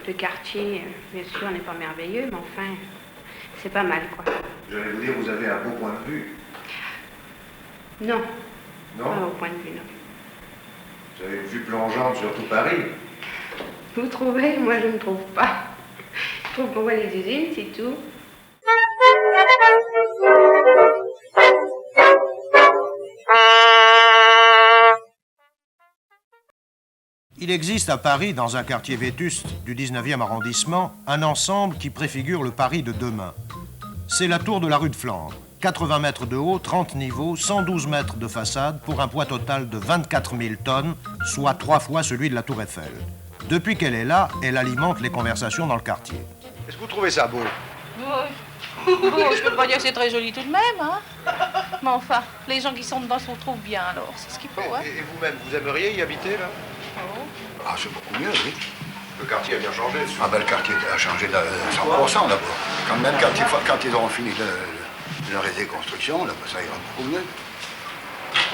Le quartier, bien sûr, n'est pas merveilleux, mais enfin, c'est pas mal, quoi. J'allais vous dire, vous avez un beau point de vue. Non. Non? Pas au point de vue, non. Vous avez une vue plongeante sur tout Paris. Vous trouvez? Moi, je ne trouve pas. Je trouve qu'on voit les usines, c'est tout. Il existe à Paris, dans un quartier vétuste du 19e arrondissement, un ensemble qui préfigure le Paris de demain. C'est la tour de la rue de Flandre. 80 mètres de haut, 30 niveaux, 112 mètres de façade pour un poids total de 24 000 tonnes, soit 3 fois celui de la tour Eiffel. Depuis qu'elle est là, elle alimente les conversations dans le quartier. Est-ce que vous trouvez ça beau? Bon, je peux pas dire que c'est très joli tout de même, hein. Mais enfin, les gens qui sont dedans se retrouvent bien, alors c'est ce qu'il faut, hein. Et vous-même, vous aimeriez y habiter, là? Ah, c'est beaucoup mieux, oui. Le quartier a bien changé. Ah ben, le quartier a changé de 100% d'abord. Quand ils auront fini de la reconstruction, là, ça ira beaucoup mieux.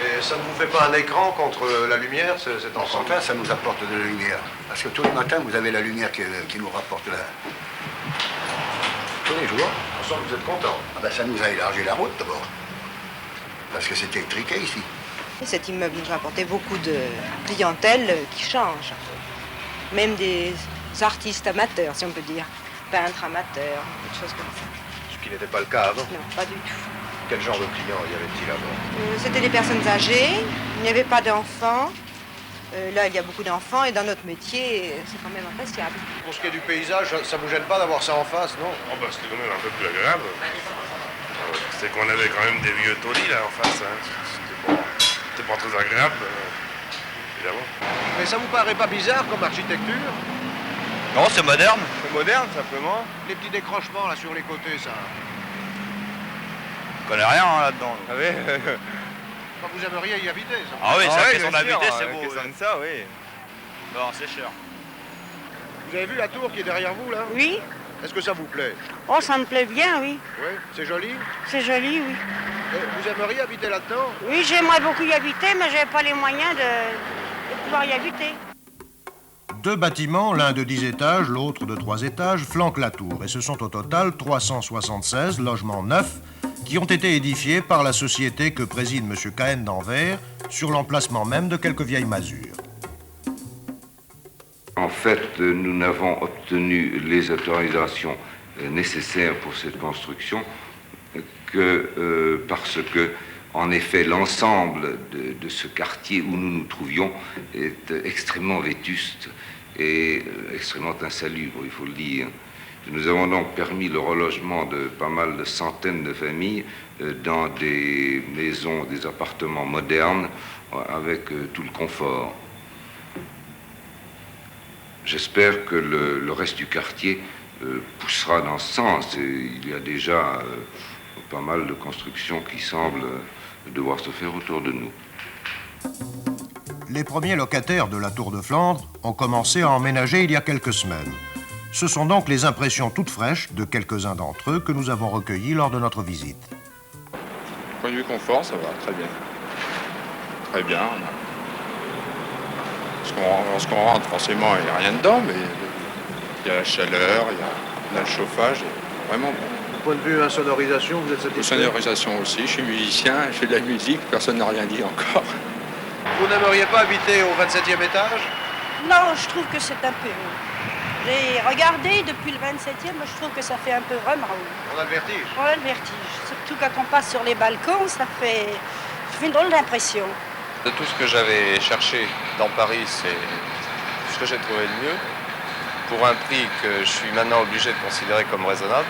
Et ça ne vous fait pas un écran contre la lumière, cet Au ensemble? contraire, ça nous apporte de la lumière. Parce que tous les matins, vous avez la lumière qui nous rapporte là. Tous les jours. On sent que vous êtes content. Ah ben, ça nous a élargi la route d'abord. Parce que c'était étriqué ici. Cet immeuble nous a apporté beaucoup de clientèle qui change. Même des artistes amateurs, si on peut dire. Peintres amateurs, des choses comme ça. Ce qui n'était pas le cas avant. Non, pas du tout. Quel genre de clients y avait-il avant? C'était des personnes âgées, il n'y avait pas d'enfants. Là, il y a beaucoup d'enfants et dans notre métier, c'est quand même appréciable. Pour ce qui est du paysage, ça vous gêne pas d'avoir ça en face, non? Oh bah c'était quand même un peu plus agréable. C'est qu'on avait quand même des vieux taulis là en face. Hein. C'était pas très agréable, évidemment. Mais ça vous paraît pas bizarre comme architecture? Non, c'est moderne. C'est moderne simplement. Les petits décrochements là sur les côtés, ça. Je connais rien hein, là-dedans. Ah oui. Enfin, vous aimeriez y habiter, ça? Ah oui, c'est la question bien d'habiter, sûr, c'est beau. question Ouais. de ça, oui. Non, c'est cher. Vous avez vu la tour qui est derrière vous, là? Oui. Est-ce que ça vous plaît? Oh, ça me plaît bien, oui. Oui. C'est joli? C'est joli, oui. Et vous aimeriez habiter là-dedans? Oui, j'aimerais beaucoup y habiter, mais je n'ai pas les moyens de pouvoir y habiter. Deux bâtiments, l'un de 10 étages, l'autre de 3 étages, flanquent la tour. Et ce sont au total 376 logements neufs qui ont été édifiés par la société que préside M. Cahen d'Anvers sur l'emplacement même de quelques vieilles masures. En fait, nous n'avons obtenu les autorisations nécessaires pour cette construction que parce que, en effet, l'ensemble de ce quartier où nous nous trouvions est extrêmement vétuste et extrêmement insalubre, il faut le dire. Nous avons donc permis le relogement de pas mal de centaines de familles dans des maisons, des appartements modernes avec tout le confort. J'espère que le reste du quartier poussera dans ce sens. Et il y a déjà pas mal de constructions qui semblent devoir se faire autour de nous. Les premiers locataires de la Tour de Flandre ont commencé à emménager il y a quelques semaines. Ce sont donc les impressions toutes fraîches de quelques-uns d'entre eux que nous avons recueillies lors de notre visite. Point de vue confort, ça va très bien. Très bien. Lorsqu'on rentre, forcément, il n'y a rien dedans, mais il y a la chaleur, il y a le chauffage, vraiment bon. Du point de vue insonorisation, vous êtes satisfait? Sonorisation aussi, je suis musicien, je fais de la musique, personne n'a rien dit encore. Vous n'aimeriez pas habiter au 27e étage? Non, je trouve que c'est un peu... J'ai regardé depuis le 27e, je trouve que ça fait un peu vraiment. On a le vertige? On a le vertige. Surtout quand on passe sur les balcons, ça fait une drôle d'impression. De tout ce que j'avais cherché dans Paris, c'est ce que j'ai trouvé le mieux, pour un prix que je suis maintenant obligé de considérer comme raisonnable.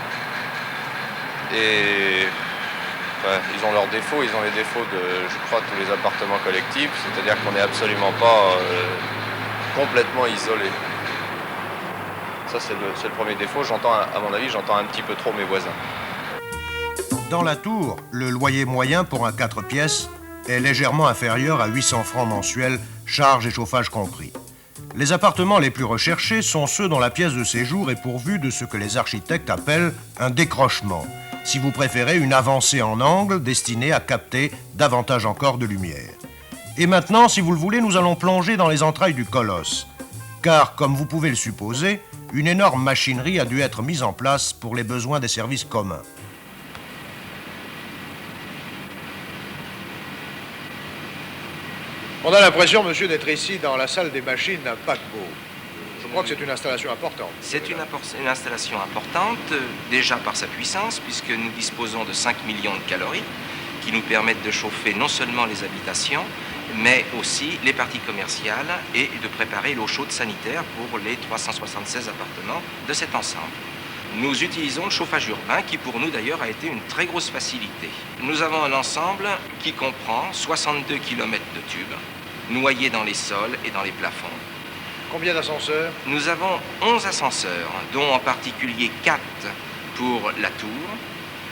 Et ouais, ils ont leurs défauts, ils ont les défauts de, je crois, tous les appartements collectifs, c'est-à-dire qu'on n'est absolument pas complètement isolé. Ça, c'est le premier défaut. J'entends, à mon avis, j'entends un petit peu trop mes voisins. Dans la tour, le loyer moyen pour un 4 pièces est légèrement inférieur à 800 francs mensuels, charges et chauffage compris. Les appartements les plus recherchés sont ceux dont la pièce de séjour est pourvue de ce que les architectes appellent un décrochement, si vous préférez une avancée en angle destinée à capter davantage encore de lumière. Et maintenant, si vous le voulez, nous allons plonger dans les entrailles du colosse. Car, comme vous pouvez le supposer, une énorme machinerie a dû être mise en place pour les besoins des services communs. On a l'impression, monsieur, d'être ici dans la salle des machines d'un paquebot. Je crois que c'est une installation importante. C'est une installation importante, déjà par sa puissance, puisque nous disposons de 5 millions de calories, qui nous permettent de chauffer non seulement les habitations, mais aussi les parties commerciales et de préparer l'eau chaude sanitaire pour les 376 appartements de cet ensemble. Nous utilisons le chauffage urbain qui pour nous d'ailleurs a été une très grosse facilité. Nous avons un ensemble qui comprend 62 km de tubes noyés dans les sols et dans les plafonds. Combien d'ascenseurs? Nous avons 11 ascenseurs, dont en particulier 4 pour la tour.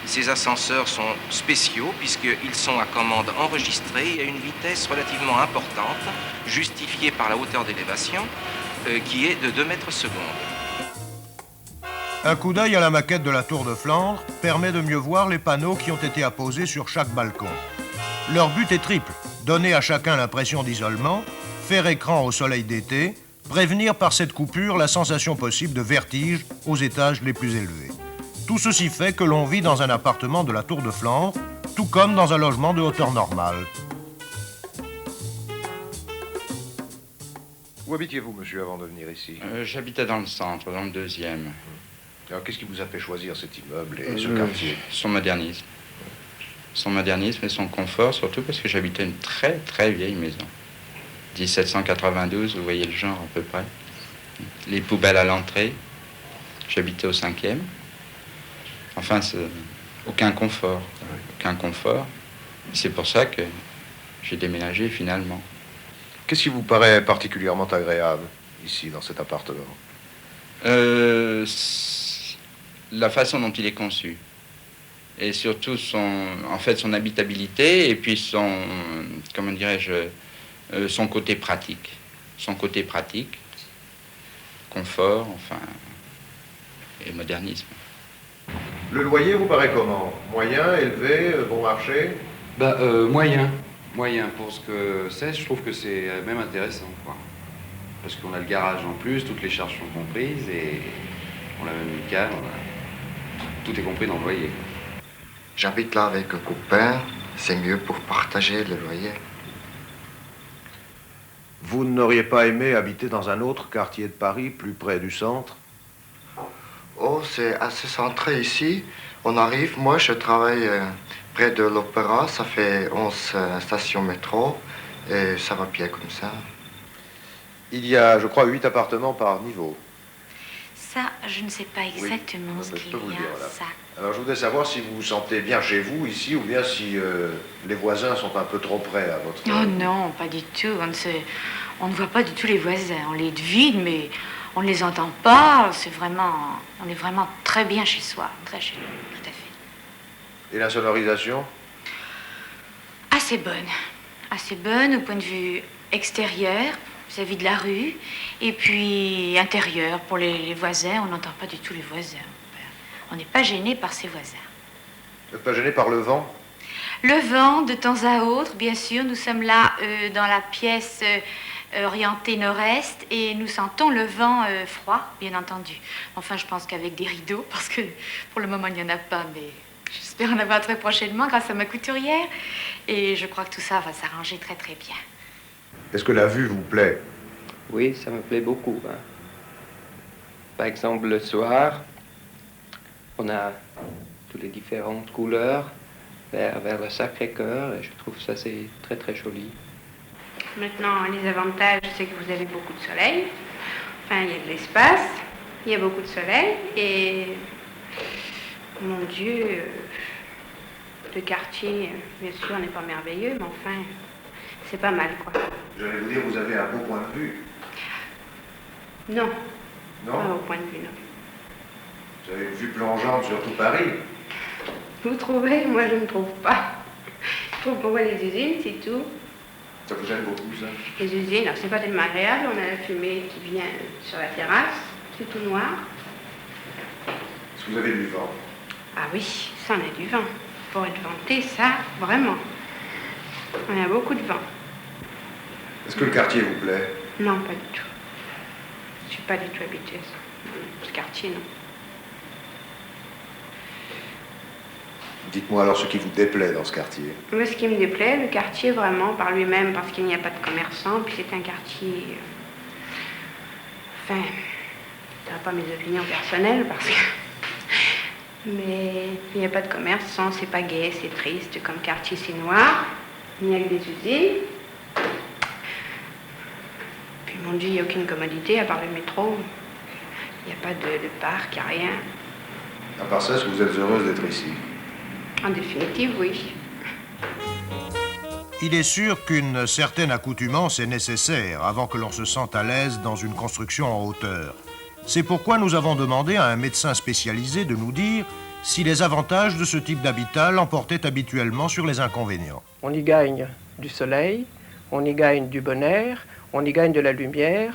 Ces ascenseurs sont spéciaux puisqu'ils sont à commande enregistrée et à une vitesse relativement importante, justifiée par la hauteur d'élévation, qui est de 2 mètres secondes. Un coup d'œil à la maquette de la Tour de Flandre permet de mieux voir les panneaux qui ont été apposés sur chaque balcon. Leur but est triple, donner à chacun l'impression d'isolement, faire écran au soleil d'été, prévenir par cette coupure la sensation possible de vertige aux étages les plus élevés. Tout ceci fait que l'on vit dans un appartement de la Tour de Flandre, tout comme dans un logement de hauteur normale. Où habitiez-vous, monsieur, avant de venir ici? J'habitais dans le centre, dans le 2e. Alors, qu'est-ce qui vous a fait choisir cet immeuble et ce quartier? Son modernisme. Son modernisme et son confort, surtout parce que j'habitais une très, très vieille maison. 1792, vous voyez le genre à peu près. Les poubelles à l'entrée. J'habitais au 5e. Enfin, aucun confort. Aucun confort. C'est pour ça que j'ai déménagé finalement. Qu'est-ce qui vous paraît particulièrement agréable ici, dans cet appartement? La façon dont il est conçu. Et surtout son habitabilité et puis comment dirais-je, son côté pratique. Son côté pratique, confort, enfin, et modernisme. Le loyer vous paraît comment? Moyen, élevé, bon marché? Moyen. Moyen. Pour ce que c'est, je trouve que c'est même intéressant, quoi. Parce qu'on a le garage en plus, toutes les charges sont comprises et on a même une cave, tout est compris dans le loyer. J'habite là avec un copain, c'est mieux pour partager le loyer. Vous n'auriez pas aimé habiter dans un autre quartier de Paris, plus près du centre? Oh, c'est assez centré ici. On arrive, moi je travaille près de l'Opéra, ça fait 11 stations métro, et ça va bien comme ça. Il y a, je crois, 8 appartements par niveau. Ça, je ne sais pas exactement ce qu'il y a, ça. Alors je voudrais savoir si vous vous sentez bien chez vous ici, ou bien si les voisins sont un peu trop près à votre... Oh non, pas du tout. On ne voit pas du tout les voisins. On les devine, mais on ne les entend pas. On est vraiment très bien chez soi, très chez nous, tout à fait. Et la sonorisation? Assez bonne au point de vue extérieur, vis-à-vis de la rue, et puis intérieur, pour les voisins, on n'entend pas du tout les voisins. On n'est pas gêné par ses voisins. Vous n'êtes pas gêné par le vent? Le vent, de temps à autre, bien sûr. Nous sommes là dans la pièce orientée nord-est et nous sentons le vent froid, bien entendu. Enfin, je pense qu'avec des rideaux, parce que pour le moment, il n'y en a pas, mais j'espère en avoir très prochainement grâce à ma couturière. Et je crois que tout ça va s'arranger très, très bien. Est-ce que la vue vous plaît? Oui, ça me plaît beaucoup. Hein. Par exemple, le soir, on a toutes les différentes couleurs vers le Sacré-Cœur et je trouve ça c'est très très joli. Maintenant, les avantages, c'est que vous avez beaucoup de soleil. Enfin, il y a de l'espace, il y a beaucoup de soleil et, mon Dieu, le quartier, bien sûr, n'est pas merveilleux, mais enfin, c'est pas mal, quoi. J'allais vous dire, vous avez un beau point de vue. Non. Non? Pas au point de vue, non. Vous avez une vue plongeante sur tout Paris? Vous trouvez? Moi, je ne trouve pas. Je trouve qu'on voit les usines, c'est tout. Ça vous gêne beaucoup, ça? Les usines, alors c'est pas tellement agréable. On a la fumée qui vient sur la terrasse. C'est tout noir. Est-ce que vous avez du vent? Ah oui, ça, on a du vent. Pour être venté, ça, vraiment. On a beaucoup de vent. Est-ce que le quartier vous plaît? Non, pas du tout. Je ne suis pas du tout habituée à ça. Ce quartier, non. Dites-moi alors ce qui vous déplaît dans ce quartier. Mais ce qui me déplaît, le quartier vraiment par lui-même, parce qu'il n'y a pas de commerçants, puis c'est un quartier... Enfin, je ne dirais pas mes opinions personnelles, parce que... Mais il n'y a pas de commerçants, c'est pas gai, c'est triste, comme quartier c'est noir, il n'y a que des usines. Puis mon Dieu, il n'y a aucune commodité à part le métro. Il n'y a pas de parc, il n'y a rien. À part ça, est-ce que vous êtes heureuse d'être ici? En définitive, oui. Il est sûr qu'une certaine accoutumance est nécessaire avant que l'on se sente à l'aise dans une construction en hauteur. C'est pourquoi nous avons demandé à un médecin spécialisé de nous dire si les avantages de ce type d'habitat l'emportaient habituellement sur les inconvénients. On y gagne du soleil, on y gagne du bon air, on y gagne de la lumière,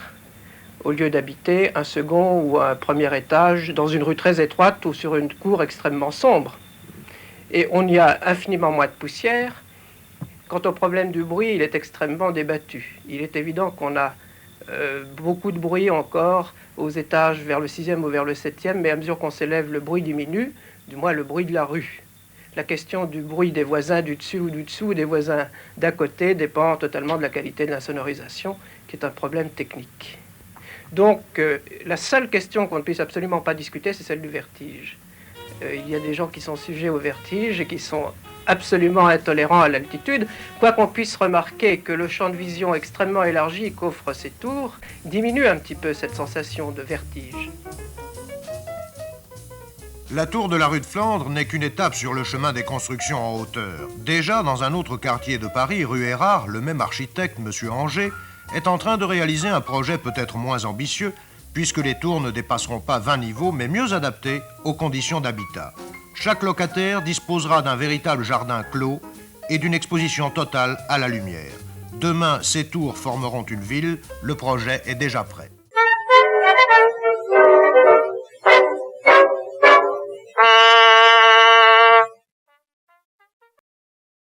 au lieu d'habiter un second ou un premier étage dans une rue très étroite ou sur une cour extrêmement sombre. Et on y a infiniment moins de poussière. Quant au problème du bruit, il est extrêmement débattu. Il est évident qu'on a beaucoup de bruit encore aux étages vers le 6e ou vers le 7e, mais à mesure qu'on s'élève, le bruit diminue, du moins le bruit de la rue. La question du bruit des voisins du dessus ou du dessous, des voisins d'à côté, dépend totalement de la qualité de la sonorisation, qui est un problème technique. Donc, la seule question qu'on ne puisse absolument pas discuter, c'est celle du vertige. Il y a des gens qui sont sujets au vertige et qui sont absolument intolérants à l'altitude, quoi qu'on puisse remarquer que le champ de vision extrêmement élargi qu'offrent ces tours diminue un petit peu cette sensation de vertige. La tour de la rue de Flandre n'est qu'une étape sur le chemin des constructions en hauteur. Déjà, dans un autre quartier de Paris, rue Erard, le même architecte, M. Anger, est en train de réaliser un projet peut-être moins ambitieux, puisque les tours ne dépasseront pas 20 niveaux, mais mieux adaptés aux conditions d'habitat. Chaque locataire disposera d'un véritable jardin clos et d'une exposition totale à la lumière. Demain, ces tours formeront une ville. Le projet est déjà prêt.